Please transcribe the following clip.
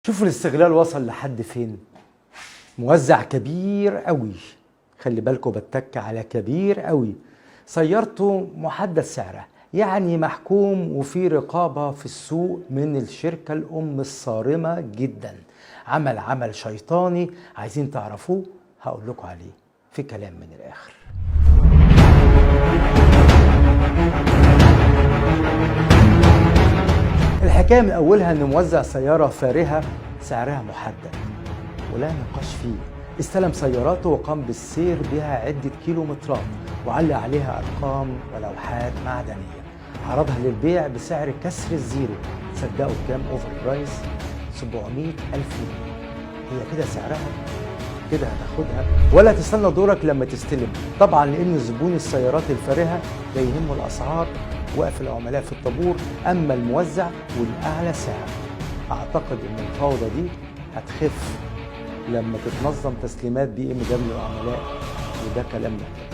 شوفوا الاستغلال وصل لحد فين. موزع كبير قوي، خلي بالكم بتك على كبير قوي، سيارته محدد سعرها، يعني محكوم وفي رقابة في السوق من الشركة الأم الصارمة جدا. عمل شيطاني، عايزين تعرفوه هقول لكم عليه في كلام من الآخر. الحكاية من أولها إن موزع سيارة فارهة سعرها محدد ولا نقاش فيه، استلم سياراته وقام بالسير بها عدة كيلومترات وعلق عليها أرقام ولوحات معدنية، عرضها للبيع بسعر كسر الزيرو. صدقوا كام أوفر برايس؟ 700,000 جنيه. هي كده سعرها؟ كده هتاخدها ولا تستنى دورك لما تستلم؟ طبعا لأن زبون السيارات الفارهة لا يهمه الأسعار، وقف العملاء في الطابور، أما الموزع والأعلى سعر. أعتقد إن الفوضى دي هتخف لما تتنظم تسليمات BMW العملاء، وده كلام محترم.